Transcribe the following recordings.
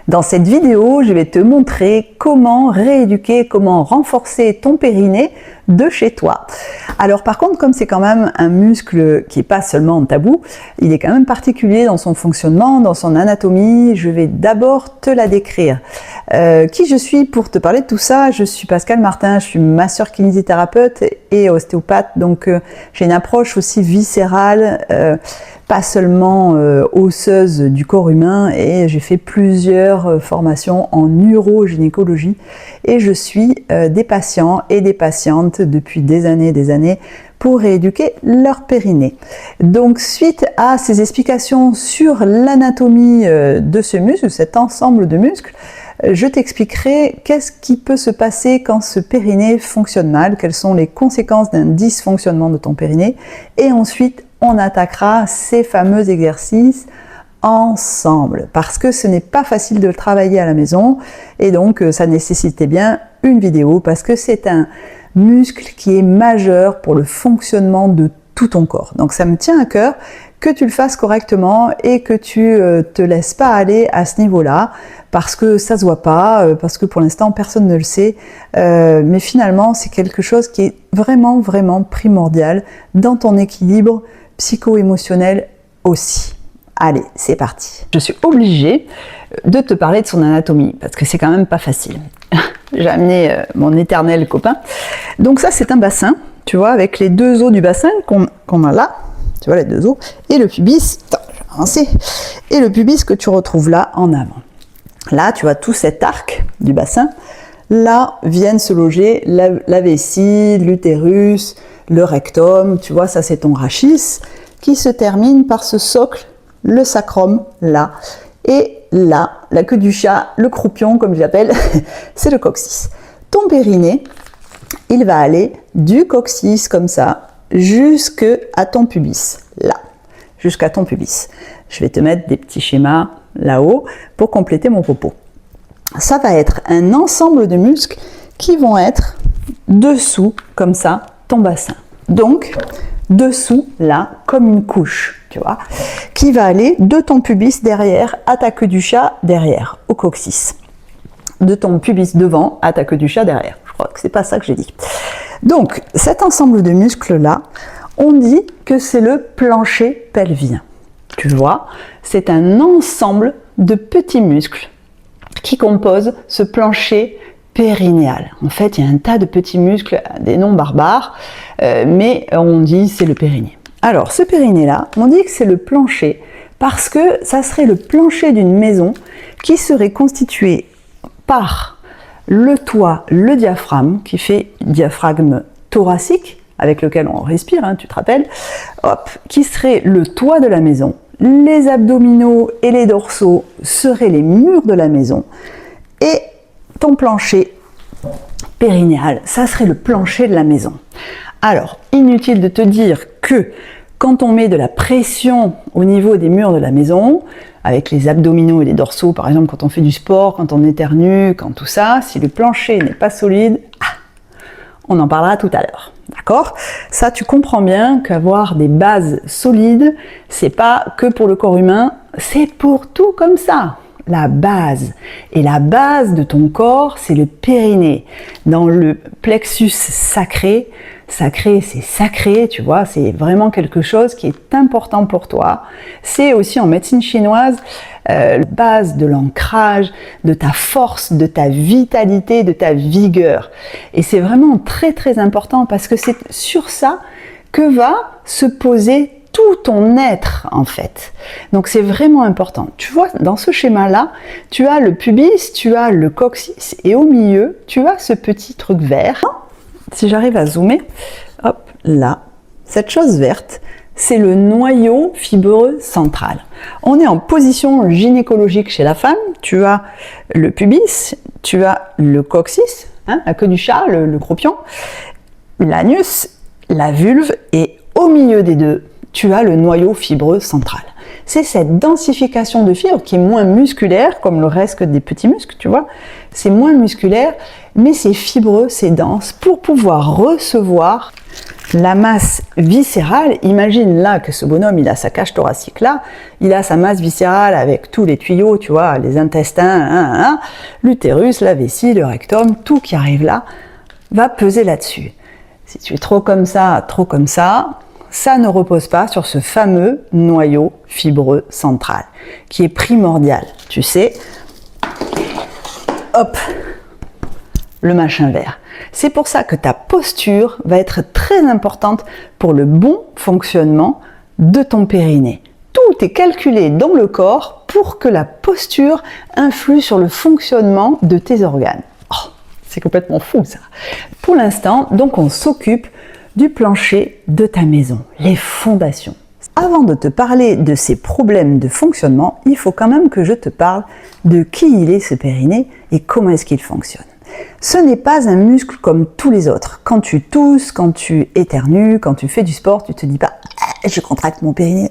Dans cette vidéo, je vais te montrer comment rééduquer, comment renforcer ton périnée de chez toi. Alors par contre, comme c'est quand même un muscle qui n'est pas seulement tabou, il est quand même particulier dans son fonctionnement, dans son anatomie. Je vais d'abord te la décrire. Qui je suis pour te parler de tout ça? Je suis Pascale Martin, je suis masseur kinésithérapeute et ostéopathe, donc j'ai une approche aussi viscérale, pas seulement osseuse du corps humain, et j'ai fait plusieurs formations en urogynécologie et je suis des patients et des patientes depuis des années pour rééduquer leur périnée. Donc suite à ces explications sur l'anatomie de ce muscle, cet ensemble de muscles, je t'expliquerai qu'est-ce qui peut se passer quand ce périnée fonctionne mal, quelles sont les conséquences d'un dysfonctionnement de ton périnée, et ensuite on attaquera ces fameux exercices ensemble, parce que ce n'est pas facile de le travailler à la maison, et donc ça nécessitait bien une vidéo, parce que c'est un muscle qui est majeur pour le fonctionnement de tout ton corps. Donc ça me tient à cœur que tu le fasses correctement et que tu te laisses pas aller à ce niveau-là, parce que ça se voit pas, parce que pour l'instant personne ne le sait, mais finalement c'est quelque chose qui est vraiment primordial dans ton équilibre psycho-émotionnel aussi. Allez, c'est parti. Je suis obligée de te parler de son anatomie, parce que c'est quand même pas facile. J'ai amené mon éternel copain. Donc ça, c'est un bassin, tu vois, avec les deux os du bassin qu'on a là, tu vois, les deux os, et le pubis, attends, je vais avancer, et le pubis que tu retrouves là en avant. Là, tu vois tout cet arc du bassin. Là viennent se loger la vessie, l'utérus, le rectum, tu vois, ça c'est ton rachis, qui se termine par ce socle, le sacrum, là, et là, la queue du chat, le croupion, comme je l'appelle, c'est le coccyx. Ton périnée, il va aller du coccyx, comme ça, jusqu'à ton pubis, là, jusqu'à ton pubis. Je vais te mettre des petits schémas là-haut pour compléter mon propos. Ça va être un ensemble de muscles qui vont être dessous, comme ça, ton bassin. Donc, dessous, là, comme une couche, tu vois, qui va aller de ton pubis derrière à ta queue du chat derrière, au coccyx. De ton pubis devant à ta queue du chat derrière. Je crois que c'est pas ça que j'ai dit. Donc, cet ensemble de muscles-là, on dit que c'est le plancher pelvien. Tu vois, c'est un ensemble de petits muscles qui composent ce plancher périnéal. En fait, il y a un tas de petits muscles, des noms barbares, mais on dit c'est le périnée. Alors, ce périnée-là, on dit que c'est le plancher parce que ça serait le plancher d'une maison qui serait constitué par le toit, le diaphragme, qui fait diaphragme thoracique, avec lequel on respire, hein, tu te rappelles, hop, qui serait le toit de la maison. Les abdominaux et les dorsaux seraient les murs de la maison, et ton plancher périnéal, ça serait le plancher de la maison. Alors, inutile de te dire que quand on met de la pression au niveau des murs de la maison, avec les abdominaux et les dorsaux, par exemple quand on fait du sport, quand on éternue, quand tout ça, si le plancher n'est pas solide, on en parlera tout à l'heure. D'accord? Ça, tu comprends bien qu'avoir des bases solides, c'est pas que pour le corps humain, c'est pour tout comme ça. La base. Et la base de ton corps, c'est le périnée. Dans le plexus sacré, sacré, c'est sacré, tu vois, c'est vraiment quelque chose qui est important pour toi. C'est aussi en médecine chinoise la base de l'ancrage, de ta force, de ta vitalité, de ta vigueur. Et c'est vraiment très important parce que c'est sur ça que va se poser tout ton être en fait. Donc c'est vraiment important. Tu vois, dans ce schéma-là, tu as le pubis, tu as le coccyx et au milieu, tu as ce petit truc vert. Si j'arrive à zoomer, hop, là, cette chose verte, c'est le noyau fibreux central. On est en position gynécologique chez la femme, tu as le pubis, tu as le coccyx, hein, la queue du chat, le croupion, l'anus, la vulve, et au milieu des deux, tu as le noyau fibreux central. c'est cette densification de fibres qui est moins musculaire, comme le reste des petits muscles, tu vois. C'est moins musculaire, mais c'est fibreux, c'est dense, pour pouvoir recevoir la masse viscérale. Imagine là que ce bonhomme, il a sa cage thoracique là, il a sa masse viscérale avec tous les tuyaux, tu vois, les intestins, l'utérus, la vessie, le rectum, tout qui arrive là, va peser là-dessus. Si tu es trop comme ça, ça ne repose pas sur ce fameux noyau fibreux central, qui est primordial. Tu sais, hop, le machin vert. C'est pour ça que ta posture va être très importante pour le bon fonctionnement de ton périnée. Tout est calculé dans le corps pour que la posture influe sur le fonctionnement de tes organes. Oh, c'est complètement fou ça. Pour l'instant, donc on s'occupe du plancher de ta maison, les fondations. Avant de te parler de ces problèmes de fonctionnement, il faut quand même que je te parle de qui il est ce périnée et comment est-ce qu'il fonctionne. Ce n'est pas un muscle comme tous les autres. Quand tu tousses, quand tu éternues, quand tu fais du sport, tu te dis pas « je contracte mon périnée,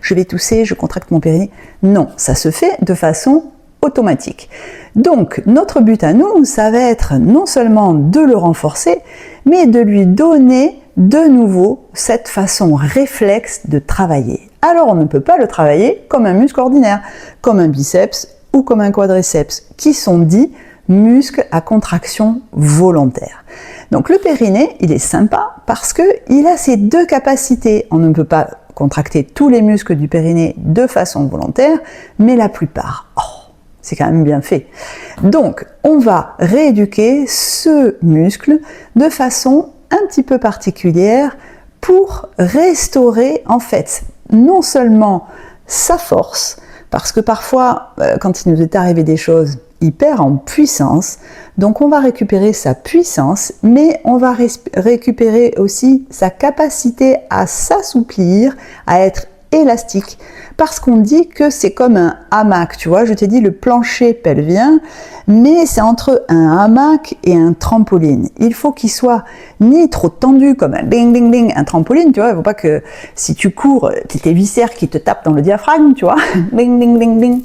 je vais tousser, je contracte mon périnée ». Non, ça se fait de façon automatique. Donc, notre but à nous, ça va être non seulement de le renforcer, mais de lui donner de nouveau cette façon réflexe de travailler. Alors, on ne peut pas le travailler comme un muscle ordinaire, comme un biceps ou comme un quadriceps, qui sont dits muscles à contraction volontaire. Donc le périnée, il est sympa parce qu'il a ces deux capacités. On ne peut pas contracter tous les muscles du périnée de façon volontaire, mais la plupart. Oh, c'est quand même bien fait. Donc, on va rééduquer ce muscle de façon un petit peu particulière pour restaurer, en fait, non seulement sa force, parce que parfois, quand il nous est arrivé des choses, il perd en puissance, donc on va récupérer sa puissance, mais on va récupérer aussi sa capacité à s'assouplir, à être élastique, parce qu'on dit que c'est comme un hamac, tu vois, je t'ai dit le plancher pelvien, mais c'est entre un hamac et un trampoline. Il faut qu'il soit ni trop tendu comme un ding ding ding, un trampoline, tu vois, il ne faut pas que si tu cours, tes viscères qui te tapent dans le diaphragme, tu vois, ding ding ding ding,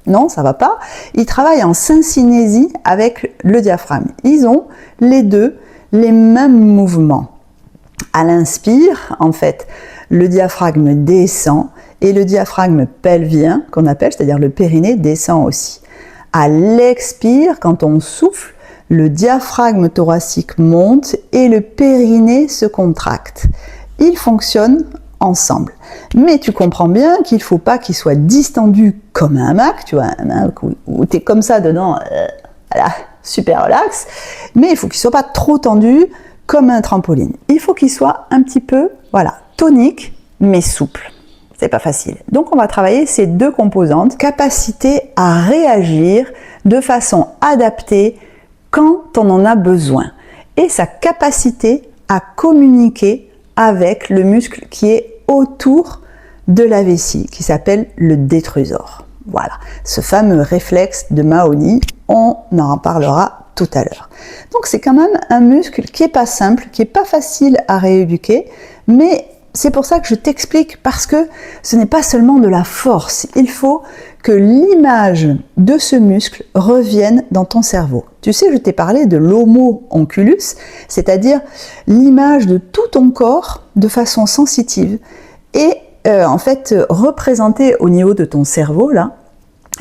non, ça va pas. Ils travaillent en syncinésie avec le diaphragme. Ils ont les deux les mêmes mouvements. À l'inspire, en fait, le diaphragme descend et le diaphragme pelvien, qu'on appelle, c'est-à-dire le périnée, descend aussi. À l'expire, quand on souffle, le diaphragme thoracique monte et le périnée se contracte. Ils fonctionnent ensemble. Mais tu comprends bien qu'il ne faut pas qu'il soit distendu comme un hamac, tu vois, un hamac où tu es comme ça dedans, voilà, super relax, mais il faut qu'il ne soit pas trop tendu comme un trampoline. Il faut qu'il soit un petit peu, voilà, tonique, mais souple. C'est pas facile. Donc on va travailler ces deux composantes, capacité à réagir de façon adaptée quand on en a besoin, et sa capacité à communiquer avec le muscle qui est autour de la vessie, qui s'appelle le détrusor. Voilà, ce fameux réflexe de Mahony, on en parlera tout à l'heure. Donc c'est quand même un muscle qui n'est pas simple, qui n'est pas facile à rééduquer, mais c'est pour ça que je t'explique, parce que ce n'est pas seulement de la force, il faut que l'image de ce muscle revienne dans ton cerveau. Tu sais, je t'ai parlé de l'homo onculus, c'est-à-dire l'image de tout ton corps de façon sensitive et en fait représentée au niveau de ton cerveau là.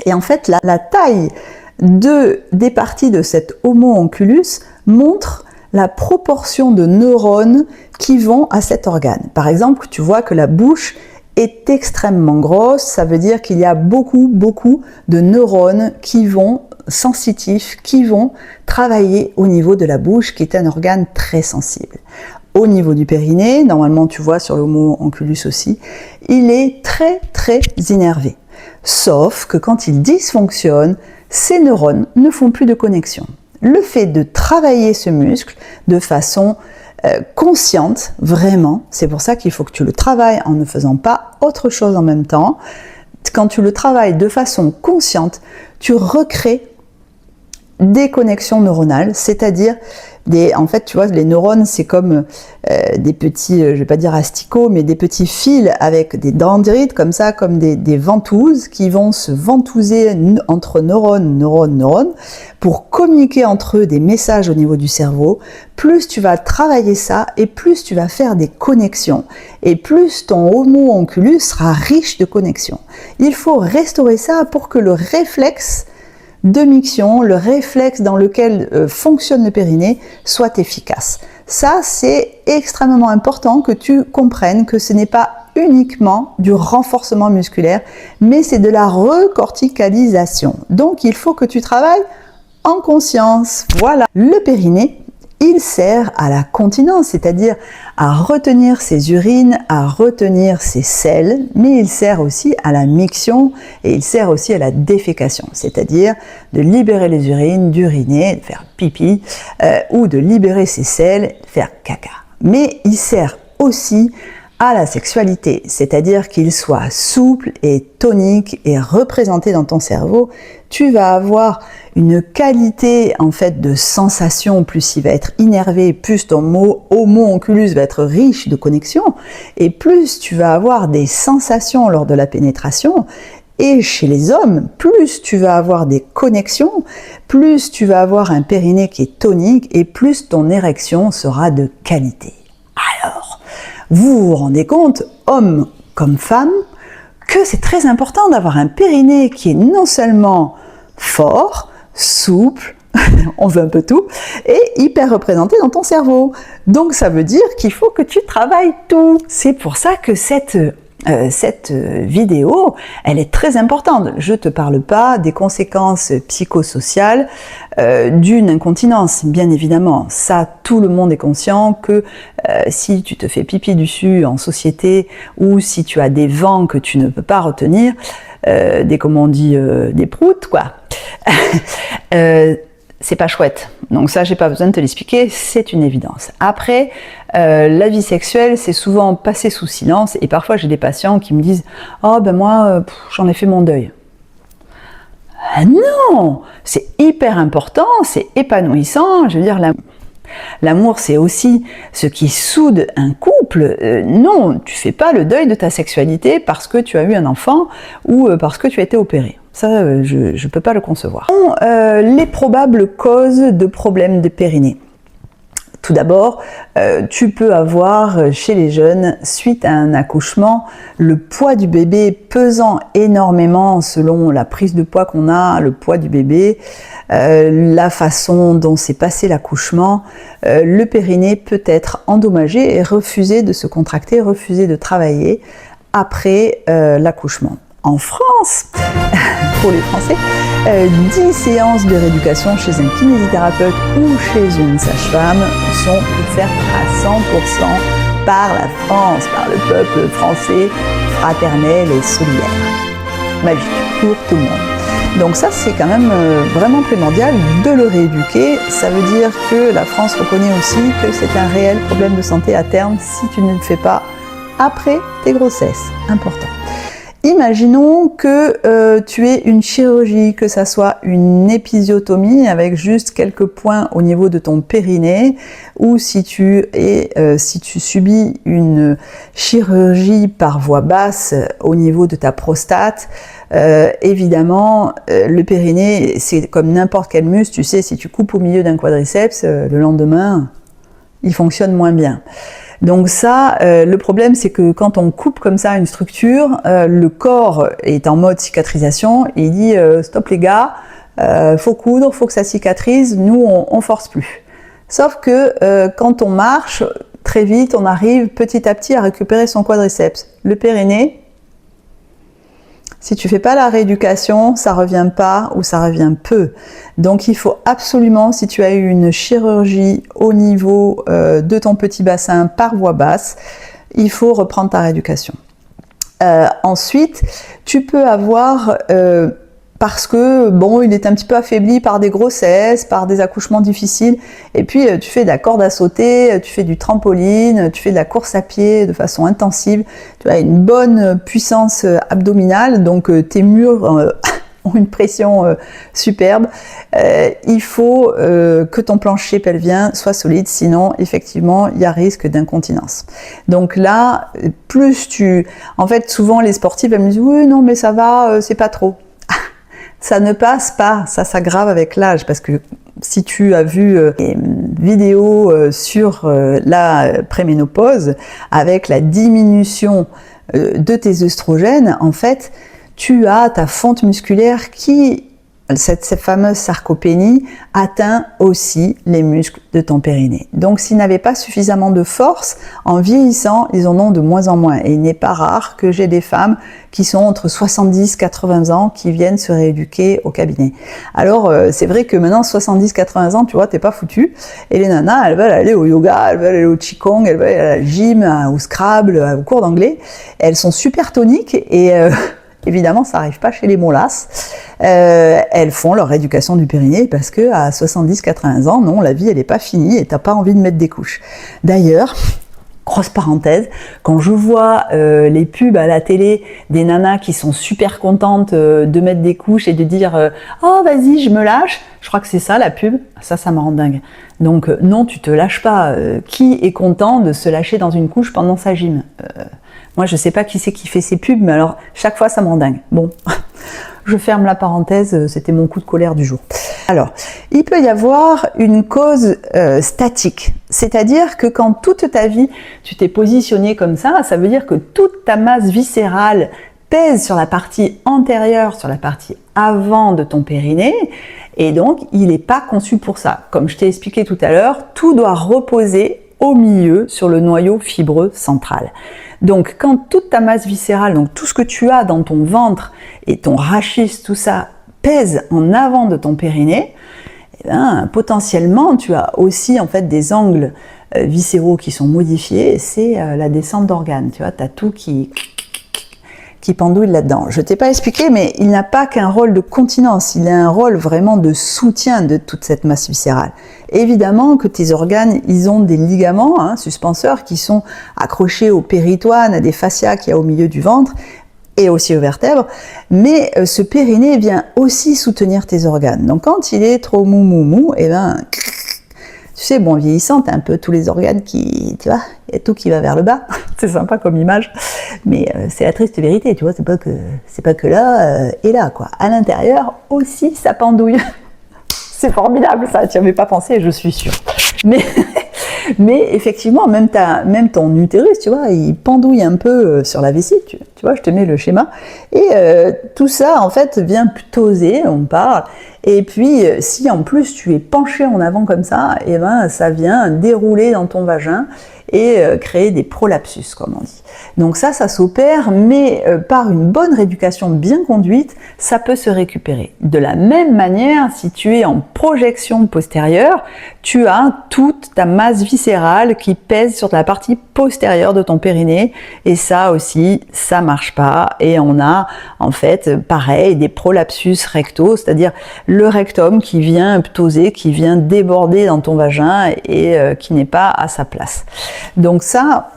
Et en fait, la taille des parties de cet homo onculus montre la proportion de neurones qui vont à cet organe. Par exemple, tu vois que la bouche est extrêmement grosse, ça veut dire qu'il y a beaucoup de neurones qui vont sensitifs, qui vont travailler au niveau de la bouche, qui est un organe très sensible. Au niveau du périnée, normalement tu vois sur l'homo onculus aussi, il est très innervé. Sauf que quand il dysfonctionne, ces neurones ne font plus de connexion. Le fait de travailler ce muscle de façon consciente, vraiment, c'est pour ça qu'il faut que tu le travailles en ne faisant pas autre chose en même temps. Quand tu le travailles de façon consciente, tu recrées des connexions neuronales, c'est-à-dire en fait, tu vois, les neurones, c'est comme des petits, je vais pas dire asticots, mais des petits fils avec des dendrites comme ça, comme des ventouses qui vont se ventouser entre neurones, pour communiquer entre eux des messages au niveau du cerveau. Plus tu vas travailler ça, et plus tu vas faire des connexions, et plus ton homo onculus sera riche de connexions. Il faut restaurer ça pour que le réflexe de miction, le réflexe dans lequel fonctionne le périnée, soit efficace. Ça, c'est extrêmement important que tu comprennes que ce n'est pas uniquement du renforcement musculaire, mais c'est de la recorticalisation. Donc, il faut que tu travailles en conscience. Voilà. Le périnée, il sert à la continence, c'est-à-dire à retenir ses urines, à retenir ses selles, mais il sert aussi à la miction et il sert aussi à la défécation, c'est-à-dire de libérer les urines, d'uriner, de faire pipi, ou de libérer ses selles, de faire caca. Mais il sert aussi à la sexualité, c'est-à-dire qu'il soit souple et tonique et représenté dans ton cerveau. Tu vas avoir une qualité en fait de sensation, plus il va être innervé, plus ton homo onculus va être riche de connexions, et plus tu vas avoir des sensations lors de la pénétration. Et chez les hommes, plus tu vas avoir des connexions, plus tu vas avoir un périnée qui est tonique, et plus ton érection sera de qualité. Alors, vous vous rendez compte, homme comme femme, que c'est très important d'avoir un périnée qui est non seulement fort, souple, on veut un peu tout, et hyper représenté dans ton cerveau. Donc ça veut dire qu'il faut que tu travailles tout. C'est pour ça que cette vidéo, elle est très importante. Je ne te parle pas des conséquences psychosociales d'une incontinence, bien évidemment. Ça, tout le monde est conscient que si tu te fais pipi dessus en société ou si tu as des vents que tu ne peux pas retenir, comment on dit, des proutes, quoi. C'est pas chouette. Donc ça, j'ai pas besoin de te l'expliquer, c'est une évidence. Après, la vie sexuelle, c'est souvent passé sous silence, et parfois j'ai des patients qui me disent « Oh ben moi, j'en ai fait mon deuil ». Ah non, c'est hyper important, c'est épanouissant, je veux dire, l'amour c'est aussi ce qui soude un couple. Non, tu fais pas le deuil de ta sexualité parce que tu as eu un enfant ou parce que tu as été opéré. Ça, je ne peux pas le concevoir. Les probables causes de problèmes de périnée. Tout d'abord, tu peux avoir chez les jeunes, suite à un accouchement, le poids du bébé pesant énormément selon la prise de poids qu'on a, le poids du bébé, la façon dont s'est passé l'accouchement, le périnée peut être endommagé et refuser de se contracter, refuser de travailler après l'accouchement. En France, pour les Français, 10 séances de rééducation chez un kinésithérapeute ou chez une sage-femme sont offertes à 100% par la France, par le peuple français, fraternel et solidaire. Magique pour tout le monde. Donc ça, c'est quand même vraiment primordial de le rééduquer. Ça veut dire que la France reconnaît aussi que c'est un réel problème de santé à terme si tu ne le fais pas après tes grossesses. Important. Imaginons que tu aies une chirurgie, que ça soit une épisiotomie avec juste quelques points au niveau de ton périnée, ou si tu subis une chirurgie par voie basse au niveau de ta prostate. Évidemment, le périnée, c'est comme n'importe quel muscle, tu sais, si tu coupes au milieu d'un quadriceps, le lendemain, il fonctionne moins bien. Donc ça, le problème, c'est que quand on coupe comme ça une structure, le corps est en mode cicatrisation, et il dit stop les gars, faut coudre, faut que ça cicatrise, nous on force plus. Sauf que quand on marche, très vite, on arrive petit à petit à récupérer son quadriceps. Le périnée, si tu fais pas la rééducation, ça revient pas ou ça revient peu. Donc il faut absolument, si tu as eu une chirurgie au niveau de ton petit bassin par voie basse, il faut reprendre ta rééducation. Ensuite, tu peux avoir, parce que bon, il est un petit peu affaibli par des grossesses, par des accouchements difficiles, et puis tu fais de la corde à sauter, tu fais du trampoline, tu fais de la course à pied de façon intensive, tu as une bonne puissance abdominale, donc tes murs ont une pression superbe, il faut que ton plancher pelvien soit solide, sinon effectivement il y a risque d'incontinence. Donc là, plus tu... En fait, souvent les sportifs elles me disent oui non mais ça va, c'est pas trop. Ça ne passe pas, ça s'aggrave avec l'âge, parce que si tu as vu des vidéos sur la préménopause, avec la diminution de tes œstrogènes, en fait, tu as ta fonte musculaire qui, cette fameuse sarcopénie, atteint aussi les muscles de ton périnée. Donc s'ils n'avaient pas suffisamment de force, en vieillissant, ils en ont de moins en moins. Et il n'est pas rare que j'ai des femmes qui sont entre 70 et 80 ans qui viennent se rééduquer au cabinet. Alors c'est vrai que maintenant 70-80 ans, tu vois, t'es pas foutu. Et les nanas, elles veulent aller au yoga, elles veulent aller au qigong, elles veulent aller à la gym, au Scrabble, au cours d'anglais. Elles sont super toniques et évidemment, ça n'arrive pas chez les mollasses. Elles font leur rééducation du périnée parce que à 70-80 ans, non, la vie elle n'est pas finie et t'as pas envie de mettre des couches. D'ailleurs, grosse parenthèse, quand je vois les pubs à la télé des nanas qui sont super contentes de mettre des couches et de dire oh vas-y je me lâche, je crois que c'est ça la pub, ça me rend dingue. Donc non, tu te lâches pas. Qui est content de se lâcher dans une couche pendant sa gym? Moi je sais pas qui c'est qui fait ces pubs, mais alors chaque fois ça me rend dingue. Bon, je ferme la parenthèse, c'était mon coup de colère du jour. Alors, il peut y avoir une cause statique, c'est-à-dire que quand toute ta vie tu t'es positionné comme ça veut dire que toute ta masse viscérale pèse sur la partie antérieure, sur la partie avant de ton périnée, et donc il n'est pas conçu pour ça. Comme je t'ai expliqué tout à l'heure, tout doit reposer au milieu sur le noyau fibreux central. Donc quand toute ta masse viscérale, donc tout ce que tu as dans ton ventre et ton rachis, tout ça pèse en avant de ton périnée, eh bien, potentiellement tu as aussi en fait des angles viscéraux qui sont modifiés, c'est la descente d'organes, tu vois, tu as tout qui pendouille là-dedans. Je t'ai pas expliqué, mais il n'a pas qu'un rôle de continence, il a un rôle vraiment de soutien de toute cette masse viscérale. Évidemment que tes organes, ils ont des ligaments suspenseurs qui sont accrochés au péritoine, à des fascias qu'il y a au milieu du ventre, et aussi aux vertèbres, mais ce périnée vient aussi soutenir tes organes. Donc quand il est trop mou, et ben, tu sais, bon, vieillissant, t'as un peu tous les organes qui, tu vois, il y a tout qui va vers le bas. C'est sympa comme image, mais c'est la triste vérité, tu vois, c'est pas que là et là, quoi. À l'intérieur aussi, ça pendouille. C'est formidable, ça, tu n'y avais pas pensé, je suis sûre. Mais effectivement, même ton utérus, tu vois, il pendouille un peu sur la vessie, tu vois, je te mets le schéma. Et tout ça, en fait, vient toser, on parle. Et puis, si en plus tu es penché en avant comme ça, et ben, ça vient dérouler dans ton vagin et créer des prolapsus, comme on dit. Donc ça s'opère, mais par une bonne rééducation bien conduite, ça peut se récupérer. De la même manière, si tu es en projection postérieure, tu as toute ta masse viscérale qui pèse sur la partie postérieure de ton périnée, et ça aussi, ça marche pas, et on a en fait, pareil, des prolapsus rectaux, c'est-à-dire le rectum qui vient ptoser, qui vient déborder dans ton vagin et qui n'est pas à sa place. Donc ça,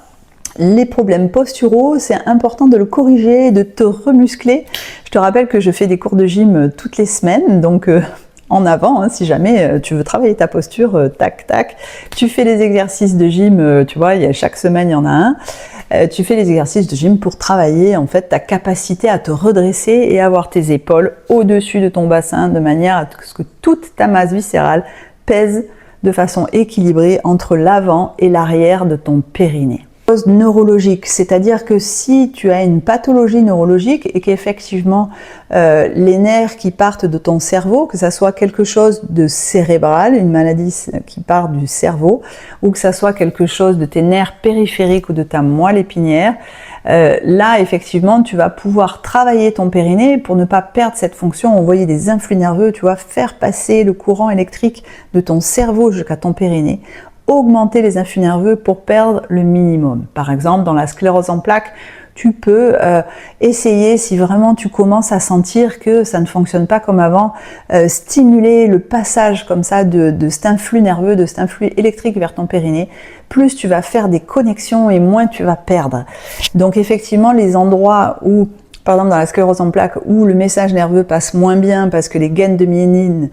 les problèmes posturaux, c'est important de le corriger, de te remuscler. Je te rappelle que je fais des cours de gym toutes les semaines, donc en avant, si jamais tu veux travailler ta posture, tac, tac. Tu fais les exercices de gym, tu vois, chaque semaine, il y en a un. Tu fais les exercices de gym pour travailler en fait ta capacité à te redresser et avoir tes épaules au-dessus de ton bassin de manière à ce que toute ta masse viscérale pèse de façon équilibrée entre l'avant et l'arrière de ton périnée. Cause neurologique, c'est-à-dire que si tu as une pathologie neurologique et qu'effectivement les nerfs qui partent de ton cerveau, que ça soit quelque chose de cérébral, une maladie qui part du cerveau, ou que ça soit quelque chose de tes nerfs périphériques ou de ta moelle épinière, là effectivement tu vas pouvoir travailler ton périnée pour ne pas perdre cette fonction, envoyer des influx nerveux, tu vois, faire passer le courant électrique de ton cerveau jusqu'à ton périnée, augmenter les influx nerveux pour perdre le minimum. Par exemple, dans la sclérose en plaques, tu peux essayer, si vraiment tu commences à sentir que ça ne fonctionne pas comme avant, stimuler le passage comme ça de cet influx nerveux, de cet influx électrique vers ton périnée. Plus tu vas faire des connexions et moins tu vas perdre. Donc effectivement, les endroits où par exemple dans la sclérose en plaques où le message nerveux passe moins bien parce que les gaines de myéline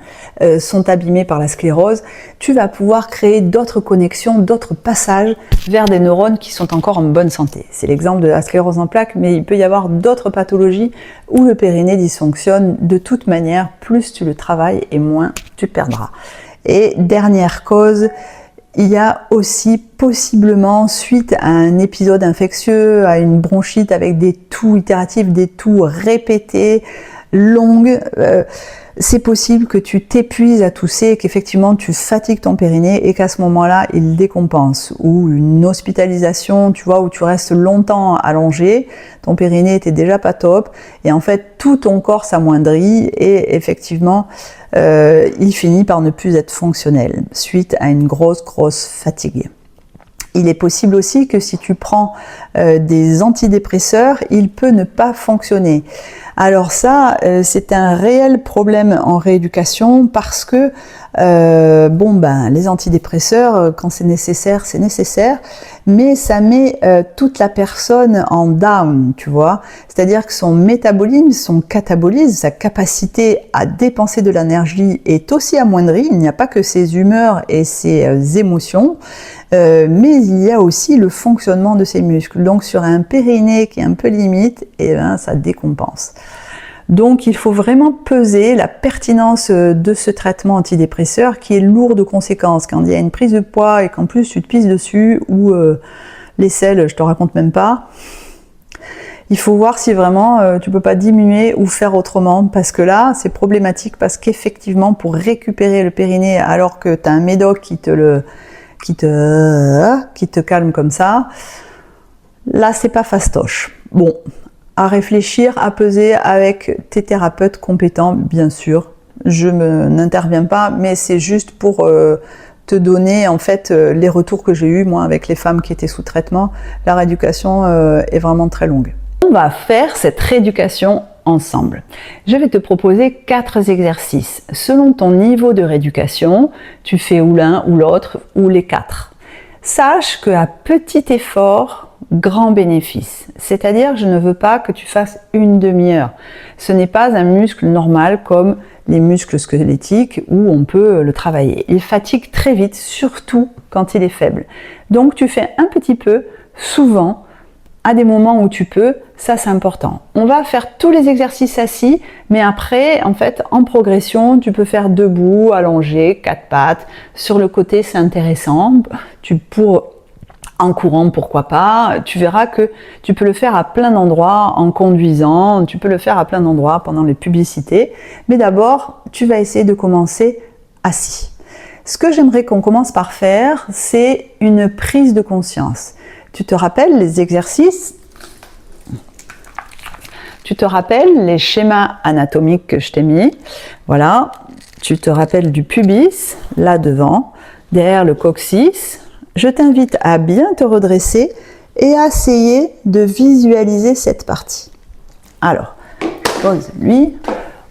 sont abîmées par la sclérose, tu vas pouvoir créer d'autres connexions, d'autres passages vers des neurones qui sont encore en bonne santé. C'est l'exemple de la sclérose en plaques, mais il peut y avoir d'autres pathologies où le périnée dysfonctionne. De toute manière, plus tu le travailles et moins tu perdras. Et dernière cause, il y a aussi possiblement, suite à un épisode infectieux, à une bronchite avec des toux itératifs, des toux répétés, longues, c'est possible que tu t'épuises à tousser, qu'effectivement tu fatigues ton périnée et qu'à ce moment-là, il décompense. Ou une hospitalisation, tu vois, où tu restes longtemps allongé, ton périnée était déjà pas top, et en fait tout ton corps s'amoindrit et effectivement, il finit par ne plus être fonctionnel suite à une grosse fatigue. Il est possible aussi que si tu prends des antidépresseurs, il peut ne pas fonctionner. Alors ça, c'est un réel problème en rééducation parce que les antidépresseurs, quand c'est nécessaire, mais ça met toute la personne en down, tu vois. C'est-à-dire que son métabolisme, son catabolisme, sa capacité à dépenser de l'énergie est aussi amoindrie. Il n'y a pas que ses humeurs et ses émotions, mais il y a aussi le fonctionnement de ses muscles. Donc sur un périnée qui est un peu limite, ça décompense. Donc il faut vraiment peser la pertinence de ce traitement antidépresseur qui est lourd de conséquences. Quand il y a une prise de poids et qu'en plus tu te pisses dessus, ou les selles, je te raconte même pas, il faut voir si vraiment tu peux pas diminuer ou faire autrement, parce que là c'est problématique, parce qu'effectivement pour récupérer le périnée alors que tu as un médoc qui te calme comme ça, là c'est pas fastoche. Bon, à réfléchir, à peser avec tes thérapeutes compétents, bien sûr. Je n'interviens pas, mais c'est juste pour te donner en fait les retours que j'ai eus moi avec les femmes qui étaient sous traitement. La rééducation est vraiment très longue. On va faire cette rééducation ensemble. Je vais te proposer 4 exercices. Selon ton niveau de rééducation, tu fais ou l'un ou l'autre ou les 4. Sache qu'à petit effort, grand bénéfice. C'est-à-dire, je ne veux pas que tu fasses une demi-heure. Ce n'est pas un muscle normal comme les muscles squelettiques où on peut le travailler. Il fatigue très vite, surtout quand il est faible. Donc, tu fais un petit peu, souvent, à des moments où tu peux, ça c'est important. On va faire tous les exercices assis, mais après, en fait, en progression, tu peux faire debout, allongé, 4 pattes. Sur le côté, c'est intéressant. En courant, pourquoi pas. Tu verras que tu peux le faire à plein d'endroits, en conduisant, tu peux le faire à plein d'endroits pendant les publicités. Mais d'abord, tu vas essayer de commencer assis. Ce que j'aimerais qu'on commence par faire, c'est une prise de conscience. Tu te rappelles les exercices? Tu te rappelles les schémas anatomiques que je t'ai mis? Voilà. Tu te rappelles du pubis, là devant, derrière le coccyx. Je t'invite à bien te redresser et à essayer de visualiser cette partie. Alors, pose-lui.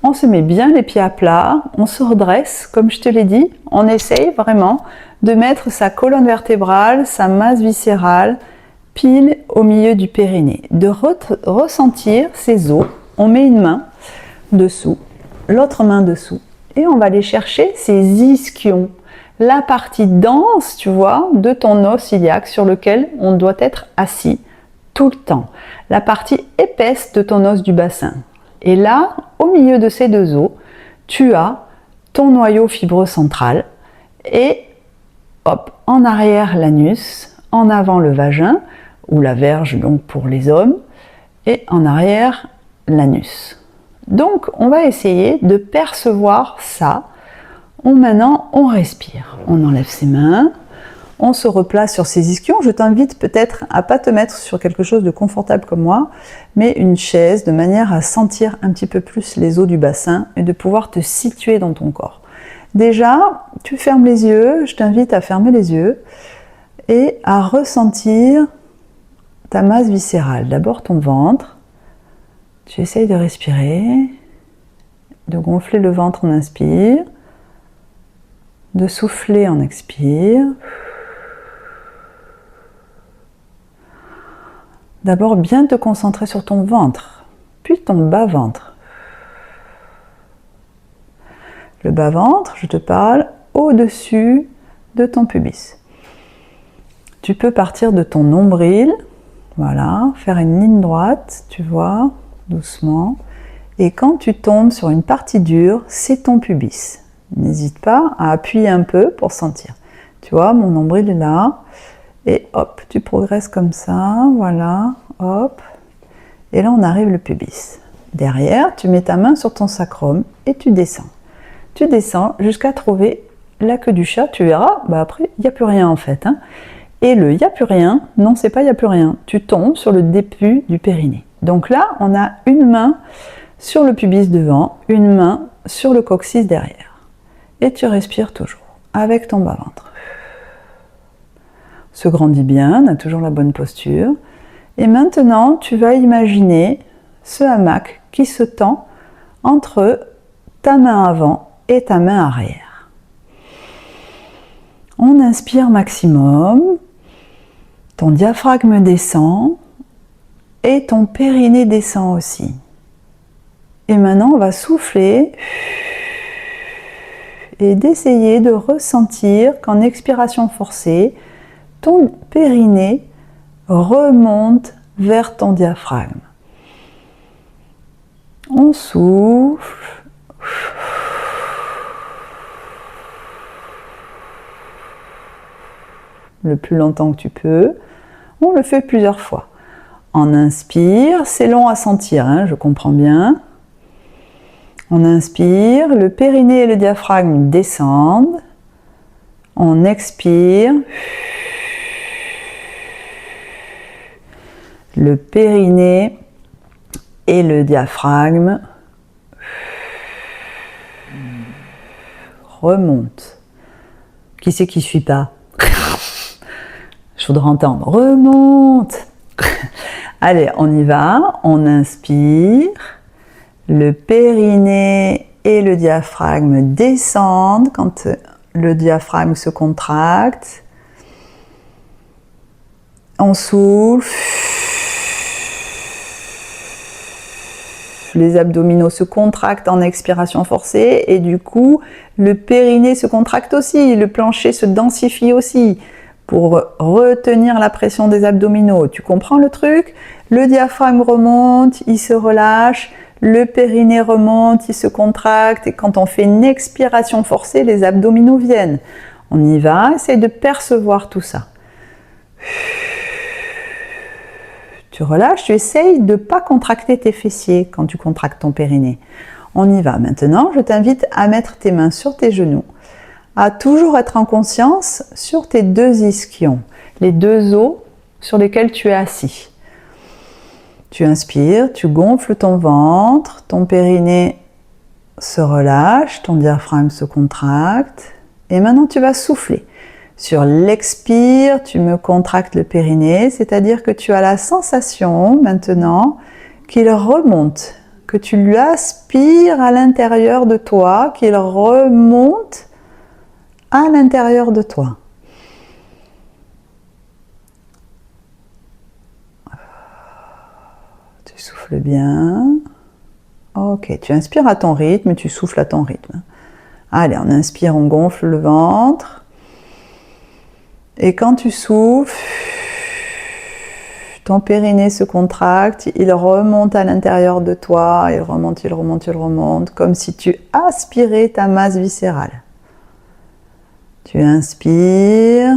On se met bien les pieds à plat, on se redresse, comme je te l'ai dit. On essaye vraiment de mettre sa colonne vertébrale, sa masse viscérale, pile au milieu du périnée. De ressentir ses os. On met une main dessous, l'autre main dessous. Et on va aller chercher ses ischions. La partie dense, tu vois, de ton os iliaque sur lequel on doit être assis tout le temps. La partie épaisse de ton os du bassin. Et là, au milieu de ces deux os, tu as ton noyau fibreux central et hop, en arrière l'anus, en avant le vagin ou la verge donc pour les hommes et en arrière l'anus. Donc on va essayer de percevoir ça. Maintenant, on respire. On enlève ses mains, on se replace sur ses ischions. Je t'invite peut-être à ne pas te mettre sur quelque chose de confortable comme moi, mais une chaise de manière à sentir un petit peu plus les os du bassin et de pouvoir te situer dans ton corps. Déjà, tu fermes les yeux, je t'invite à fermer les yeux et à ressentir ta masse viscérale. D'abord ton ventre. Tu essayes de respirer, de gonfler le ventre, on inspire. De souffler, on expire. D'abord, bien te concentrer sur ton ventre, puis ton bas-ventre. Le bas-ventre, je te parle au-dessus de ton pubis. Tu peux partir de ton nombril, voilà, faire une ligne droite, tu vois, doucement. Et quand tu tombes sur une partie dure, c'est ton pubis. N'hésite pas à appuyer un peu pour sentir. Tu vois, mon nombril est là. Et hop, tu progresses comme ça, voilà, hop. Et là, on arrive le pubis. Derrière, tu mets ta main sur ton sacrum et tu descends. Tu descends jusqu'à trouver la queue du chat. Tu verras, bah après, il n'y a plus rien en fait. Hein. Et le il n'y a plus rien, non, c'est pas il n'y a plus rien. Tu tombes sur le début du périnée. Donc là, on a une main sur le pubis devant, une main sur le coccyx derrière. Et tu respires toujours avec ton bas-ventre. Se grandit bien, on a toujours la bonne posture. Et maintenant, tu vas imaginer ce hamac qui se tend entre ta main avant et ta main arrière. On inspire maximum, ton diaphragme descend et ton périnée descend aussi. Et maintenant, on va souffler et d'essayer de ressentir qu'en expiration forcée, ton périnée remonte vers ton diaphragme. On souffle. Le plus longtemps que tu peux. On le fait plusieurs fois. On inspire, c'est long à sentir, hein, je comprends bien. On inspire, le périnée et le diaphragme descendent. On expire. Le périnée et le diaphragme remontent. Qui c'est qui ne suit pas? Je voudrais entendre. Remonte. Allez, on y va. On inspire. Le périnée et le diaphragme descendent quand le diaphragme se contracte. On souffle. Les abdominaux se contractent en expiration forcée et du coup, le périnée se contracte aussi, le plancher se densifie aussi pour retenir la pression des abdominaux. Tu comprends le truc? Le diaphragme remonte, il se relâche, le périnée remonte, il se contracte et quand on fait une expiration forcée, les abdominaux viennent. On y va, essaye de percevoir tout ça. Tu relâches, tu essayes de ne pas contracter tes fessiers quand tu contractes ton périnée. On y va. Maintenant, je t'invite à mettre tes mains sur tes genoux, à toujours être en conscience sur tes deux ischions, les deux os sur lesquels tu es assis. Tu inspires, tu gonfles ton ventre, ton périnée se relâche, ton diaphragme se contracte. Et maintenant, tu vas souffler. Sur l'expire, tu me contractes le périnée, c'est-à-dire que tu as la sensation maintenant qu'il remonte, que tu lui aspires à l'intérieur de toi, qu'il remonte à l'intérieur de toi. Tu souffles bien. Ok, tu inspires à ton rythme, tu souffles à ton rythme. Allez, on inspire, on gonfle le ventre. Et quand tu souffles, ton périnée se contracte, il remonte à l'intérieur de toi, il remonte, il remonte, il remonte, comme si tu aspirais ta masse viscérale. Tu inspires.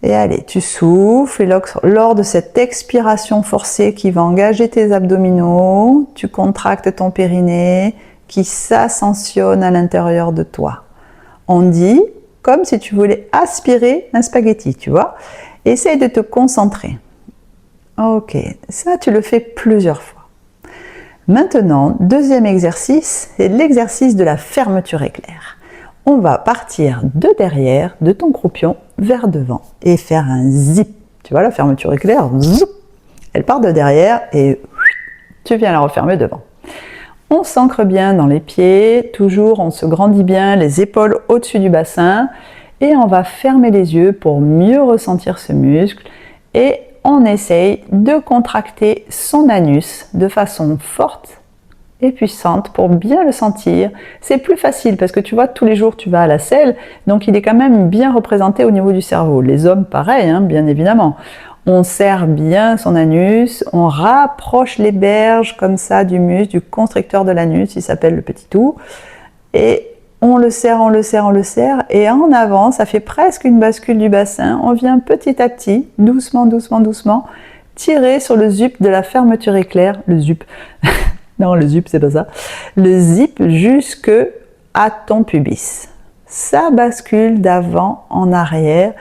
Et allez, tu souffles, et lors de cette expiration forcée qui va engager tes abdominaux, tu contractes ton périnée qui s'ascensionne à l'intérieur de toi. On dit comme si tu voulais aspirer un spaghetti, tu vois. Essaye de te concentrer. Ok, ça tu le fais plusieurs fois. Maintenant, deuxième exercice, c'est l'exercice de la fermeture éclair. On va partir de derrière, de ton croupion, vers devant et faire un zip. Tu vois la fermeture éclair, zip, elle part de derrière et tu viens la refermer devant. On s'ancre bien dans les pieds, toujours on se grandit bien, les épaules au-dessus du bassin et on va fermer les yeux pour mieux ressentir ce muscle et on essaye de contracter son anus de façon forte et puissante pour bien le sentir. C'est plus facile parce que tu vois, tous les jours tu vas à la selle, donc il est quand même bien représenté au niveau du cerveau. Les hommes, pareil, hein, bien évidemment. On serre bien son anus, on rapproche les berges comme ça du muscle, du constricteur de l'anus, il s'appelle le petit tout, et on le serre, on le serre, on le serre, et en avant, ça fait presque une bascule du bassin. On vient petit à petit, doucement, doucement, doucement, tirer sur le zip de la fermeture éclair, le zip, non le zip c'est pas ça, le zip jusque à ton pubis. Ça bascule d'avant en arrière.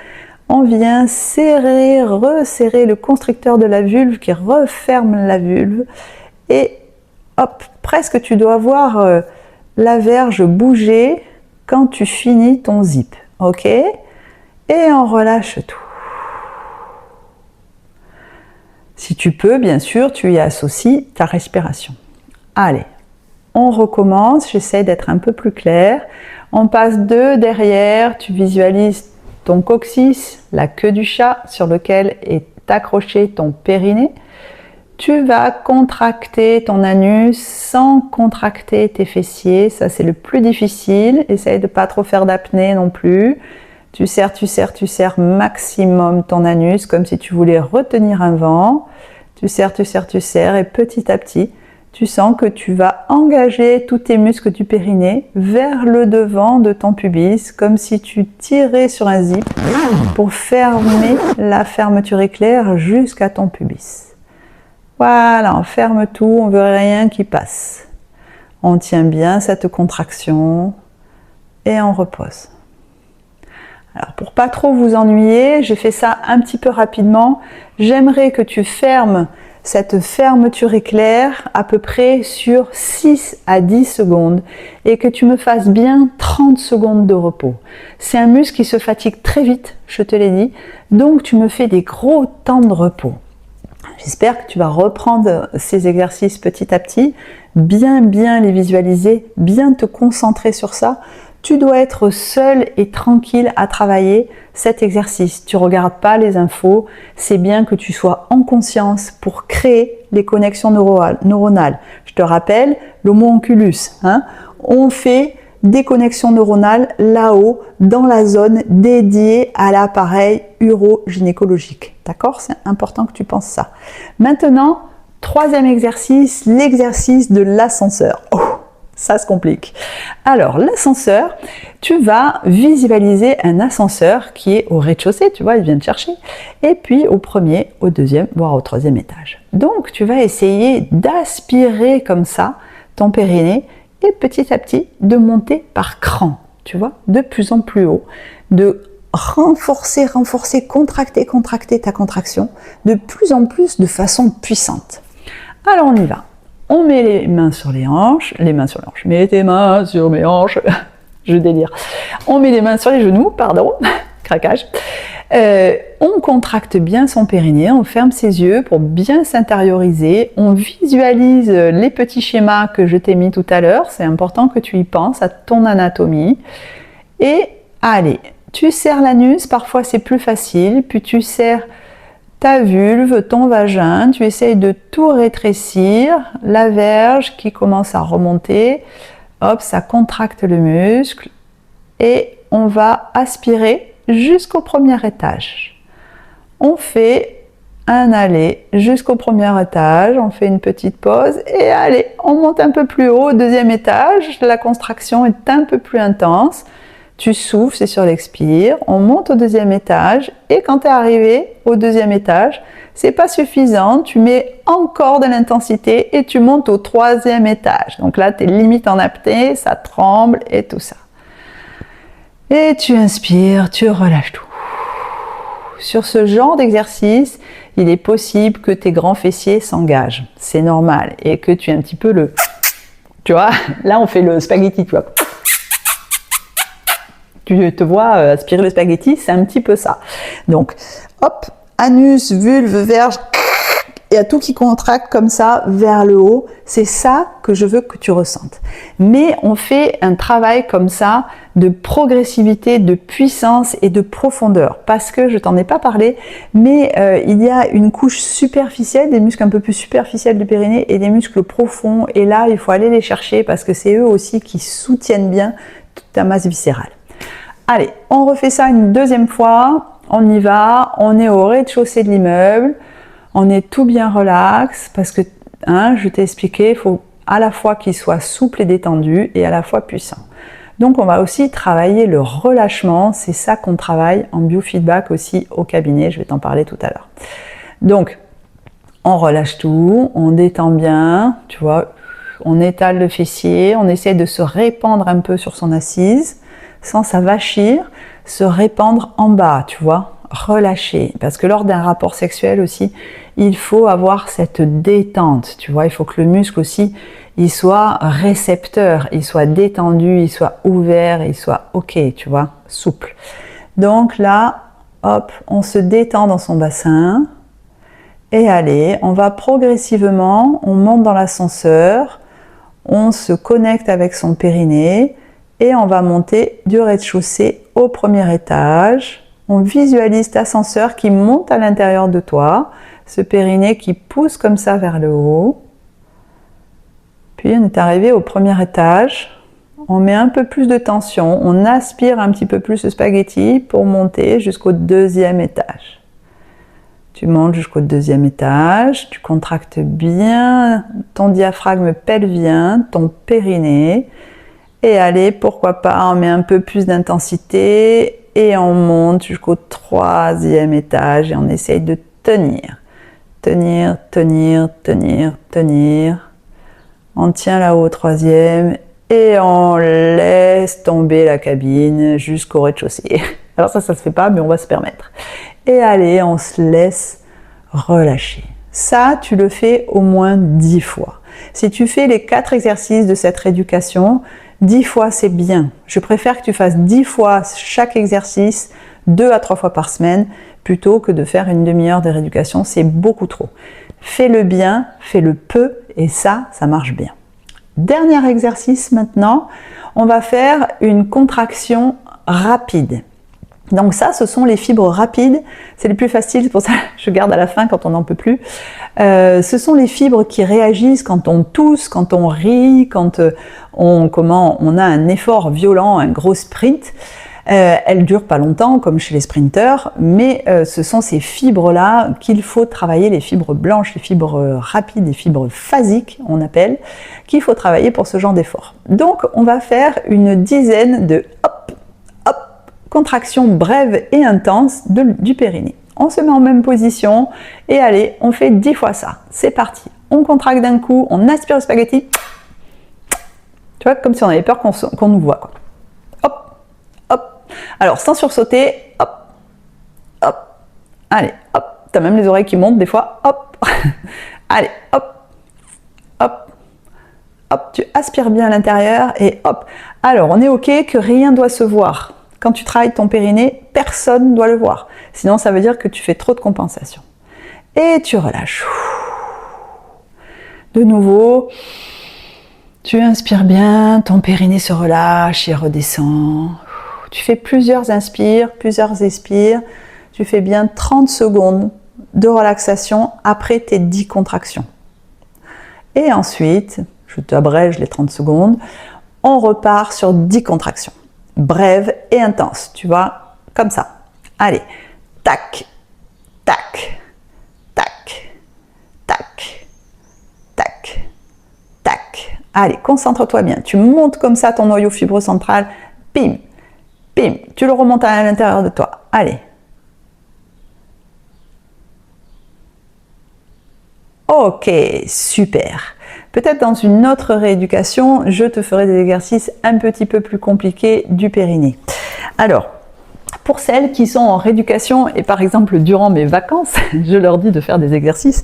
On vient serrer, resserrer le constricteur de la vulve qui referme la vulve, et hop, presque tu dois voir la verge bouger quand tu finis ton zip, ok? Et on relâche tout. Si tu peux, bien sûr, tu y associes ta respiration. Allez, on recommence, j'essaie d'être un peu plus clair. On passe de derrière, tu visualises ton coccyx, la queue du chat sur lequel est accroché ton périnée. Tu vas contracter ton anus sans contracter tes fessiers, ça c'est le plus difficile. Essaye de ne pas trop faire d'apnée non plus. Tu serres, tu serres, tu serres maximum ton anus comme si tu voulais retenir un vent. Tu serres, tu serres, tu serres, et petit à petit, tu sens que tu vas engager tous tes muscles du périnée vers le devant de ton pubis, comme si tu tirais sur un zip pour fermer la fermeture éclair jusqu'à ton pubis. Voilà, on ferme tout, on ne veut rien qui passe. On tient bien cette contraction et on repose. Alors pour pas trop vous ennuyer, j'ai fait ça un petit peu rapidement. J'aimerais que tu fermes cette fermeture éclair à peu près sur 6 à 10 secondes et que tu me fasses bien 30 secondes de repos. C'est un muscle qui se fatigue très vite, je te l'ai dit, donc tu me fais des gros temps de repos. J'espère que tu vas reprendre ces exercices petit à petit, bien les visualiser, bien te concentrer sur ça. Tu dois être seul et tranquille à travailler cet exercice. Tu ne regardes pas les infos, c'est bien que tu sois en conscience pour créer les connexions neuronales. Je te rappelle, l'homo onculus, hein, on fait des connexions neuronales là-haut, dans la zone dédiée à l'appareil urogynécologique. D'accord? C'est important que tu penses ça. Maintenant, troisième exercice, l'exercice de l'ascenseur. Oh, ça se complique. Alors, l'ascenseur, tu vas visualiser un ascenseur qui est au rez-de-chaussée, tu vois, il vient te chercher, et puis au premier, au deuxième, voire au troisième étage. Donc, tu vas essayer d'aspirer comme ça ton périnée et petit à petit de monter par cran, tu vois, de plus en plus haut, de renforcer, contracter ta contraction de plus en plus de façon puissante. Alors on y va. On met les mains sur les hanches, mets tes mains sur mes hanches, je délire. On met les mains sur les genoux, pardon, craquage. On contracte bien son périnée, on ferme ses yeux pour bien s'intérioriser, on visualise les petits schémas que je t'ai mis tout à l'heure, c'est important que tu y penses à ton anatomie. Et allez, tu serres l'anus, parfois c'est plus facile, puis tu serres ta vulve, ton vagin, tu essayes de tout rétrécir, la verge qui commence à remonter, hop, ça contracte le muscle, et on va aspirer jusqu'au premier étage. On fait un aller jusqu'au premier étage, on fait une petite pause et allez, on monte un peu plus haut au deuxième étage, la contraction est un peu plus intense, tu souffles, c'est sur l'expire, on monte au deuxième étage et quand tu es arrivé au deuxième étage, c'est pas suffisant, tu mets encore de l'intensité et tu montes au troisième étage. Donc là, tu es limite en apnée, ça tremble et tout ça. Et tu inspires, tu relâches tout. Sur ce genre d'exercice, il est possible que tes grands fessiers s'engagent. C'est normal. Et que tu aies un petit peu le... Tu vois, là on fait le spaghetti, tu vois. Tu te vois aspirer le spaghetti, c'est un petit peu ça. Donc, hop, anus, vulve, verge, il y a tout qui contracte comme ça vers le haut. C'est ça que je veux que tu ressentes. Mais on fait un travail comme ça de progressivité, de puissance et de profondeur. Parce que, je t'en ai pas parlé, mais il y a une couche superficielle, des muscles un peu plus superficiels du périnée et des muscles profonds. Et là, il faut aller les chercher parce que c'est eux aussi qui soutiennent bien toute ta masse viscérale. Allez, on refait ça une deuxième fois. On y va. On est au rez-de-chaussée de l'immeuble. On est tout bien relax parce que, je t'ai expliqué, il faut à la fois qu'il soit souple et détendu et à la fois puissant. Donc on va aussi travailler le relâchement, c'est ça qu'on travaille en biofeedback aussi au cabinet, je vais t'en parler tout à l'heure. Donc on relâche tout, on détend bien, tu vois, on étale le fessier, on essaie de se répandre un peu sur son assise, sans s'avachir, se répandre en bas, tu vois, relâcher. Parce que lors d'un rapport sexuel aussi, il faut avoir cette détente, tu vois, il faut que le muscle aussi, il soit récepteur, il soit détendu, il soit ouvert, il soit ok, tu vois, souple. Donc là, hop, on se détend dans son bassin. Et allez, on va progressivement, on monte dans l'ascenseur, on se connecte avec son périnée et on va monter du rez-de-chaussée au premier étage. On visualise l'ascenseur qui monte à l'intérieur de toi, ce périnée qui pousse comme ça vers le haut. Puis on est arrivé au premier étage, on met un peu plus de tension, on aspire un petit peu plus le spaghetti pour monter jusqu'au deuxième étage. Tu montes jusqu'au deuxième étage, tu contractes bien ton diaphragme pelvien, ton périnée, et allez, pourquoi pas, on met un peu plus d'intensité et on monte jusqu'au troisième étage et on essaye de tenir. Tenir, tenir, tenir, tenir. On tient là-haut au troisième et on laisse tomber la cabine jusqu'au rez-de-chaussée. Alors ça se fait pas, mais on va se permettre. Et allez, on se laisse relâcher. Ça, tu le fais au moins 10 fois. Si tu fais les 4 exercices de cette rééducation, 10 fois c'est bien. Je préfère que tu fasses 10 fois chaque exercice, 2 à 3 fois par semaine, plutôt que de faire une demi-heure de rééducation, c'est beaucoup trop. Fais-le bien, fais-le peu, et ça marche bien. Dernier exercice maintenant, on va faire une contraction rapide. Donc ça, ce sont les fibres rapides, c'est les plus faciles, c'est pour ça que je garde à la fin quand on n'en peut plus. Ce sont les fibres qui réagissent quand on tousse, quand on rit, quand on a un effort violent, un gros sprint. Elles ne durent pas longtemps comme chez les sprinteurs, mais ce sont ces fibres-là qu'il faut travailler, les fibres blanches, les fibres rapides, les fibres phasiques, on appelle, qu'il faut travailler pour ce genre d'effort. Donc on va faire une dizaine de hop, hop, contractions brèves et intenses du périnée. On se met en même position et allez, on fait 10 fois ça. C'est parti. On contracte d'un coup, on aspire le spaghetti. Tu vois, comme si on avait peur qu'on nous voit, quoi. Alors, sans sursauter, hop, hop, allez, hop, t'as même les oreilles qui montent des fois, hop, allez, hop, hop, hop, tu aspires bien à l'intérieur et hop. Alors, on est ok que rien ne doit se voir. Quand tu travailles ton périnée, personne ne doit le voir. Sinon, ça veut dire que tu fais trop de compensation. Et tu relâches. De nouveau, tu inspires bien, ton périnée se relâche et redescend. Tu fais plusieurs inspires, plusieurs expires. Tu fais bien 30 secondes de relaxation après tes 10 contractions. Et ensuite, je t'abrège les 30 secondes, on repart sur 10 contractions. Brèves et intenses, tu vois, comme ça. Allez, tac, tac, tac, tac, tac, tac. Allez, concentre-toi bien. Tu montes comme ça ton noyau fibreux central, pim, pim, tu le remontes à l'intérieur de toi. Allez. Ok, super. Peut-être dans une autre rééducation, je te ferai des exercices un petit peu plus compliqués du périnée. Alors, pour celles qui sont en rééducation et par exemple durant mes vacances, je leur dis de faire des exercices.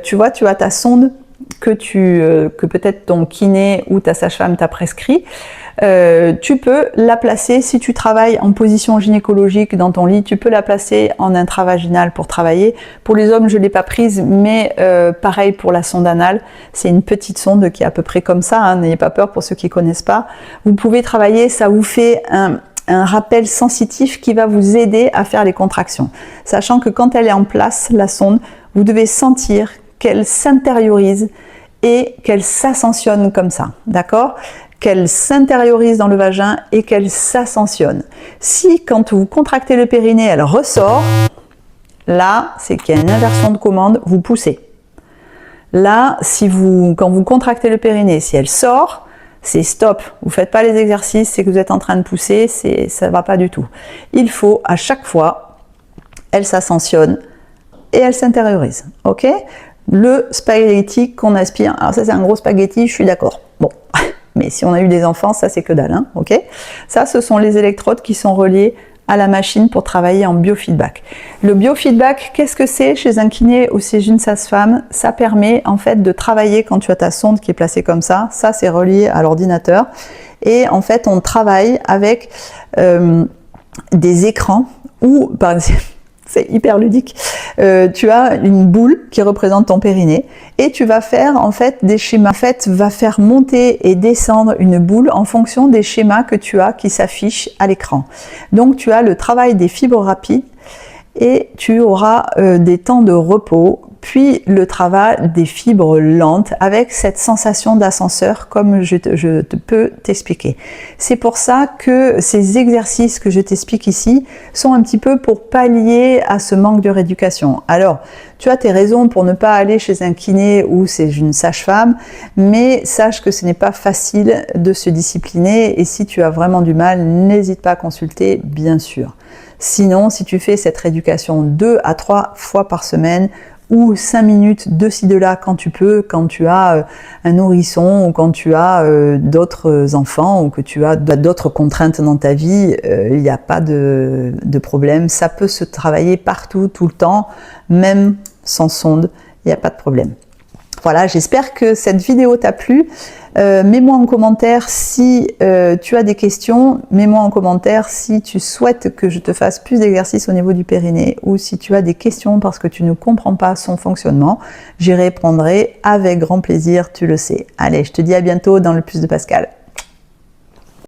Tu vois, tu as ta sonde que peut-être ton kiné ou ta sage-femme t'a prescrit, tu peux la placer, si tu travailles en position gynécologique dans ton lit, tu peux la placer en intravaginal pour travailler. Pour les hommes, je ne l'ai pas prise, mais pareil pour la sonde anale. C'est une petite sonde qui est à peu près comme ça, hein, n'ayez pas peur pour ceux qui ne connaissent pas. Vous pouvez travailler, ça vous fait un rappel sensitif qui va vous aider à faire les contractions. Sachant que quand elle est en place, la sonde, vous devez sentir qu'elle s'intériorise et qu'elle s'ascensionne comme ça, d'accord? Qu'elle s'intériorise dans le vagin et qu'elle s'ascensionne. Si quand vous contractez le périnée, elle ressort, là, c'est qu'il y a une inversion de commande, vous poussez. Là, quand vous contractez le périnée, si elle sort, c'est stop. Vous ne faites pas les exercices, c'est que vous êtes en train de pousser, ça ne va pas du tout. Il faut à chaque fois, elle s'ascensionne et elle s'intériorise, ok? Le spaghetti qu'on aspire, alors ça c'est un gros spaghetti, je suis d'accord. Bon, mais si on a eu des enfants, ça c'est que dalle, hein, ok? Ça, ce sont les électrodes qui sont reliées à la machine pour travailler en biofeedback. Le biofeedback, qu'est-ce que c'est chez un kiné ou chez une sage-femme? Ça permet en fait de travailler quand tu as ta sonde qui est placée comme ça c'est relié à l'ordinateur, et en fait on travaille avec des écrans ou par exemple, c'est hyper ludique. Tu as une boule qui représente ton périnée et tu vas faire en fait des schémas. En fait, va faire monter et descendre une boule en fonction des schémas que tu as qui s'affichent à l'écran. Donc tu as le travail des fibres rapides et tu auras des temps de repos, puis le travail des fibres lentes avec cette sensation d'ascenseur comme je peux t'expliquer. C'est pour ça que ces exercices que je t'explique ici sont un petit peu pour pallier à ce manque de rééducation. Alors, tu as tes raisons pour ne pas aller chez un kiné ou chez une sage-femme, mais sache que ce n'est pas facile de se discipliner et si tu as vraiment du mal, n'hésite pas à consulter, bien sûr. Sinon, si tu fais cette rééducation 2 à 3 fois par semaine, ou 5 minutes de ci de là quand tu peux, quand tu as un nourrisson ou quand tu as d'autres enfants ou que tu as d'autres contraintes dans ta vie, il n'y a pas de problème. Ça peut se travailler partout, tout le temps, même sans sonde, il n'y a pas de problème. Voilà, j'espère que cette vidéo t'a plu. Mets-moi en commentaire si tu as des questions, mets-moi en commentaire si tu souhaites que je te fasse plus d'exercices au niveau du périnée ou si tu as des questions parce que tu ne comprends pas son fonctionnement, j'y répondrai avec grand plaisir, tu le sais. Allez, je te dis à bientôt dans le Plus de Pascal.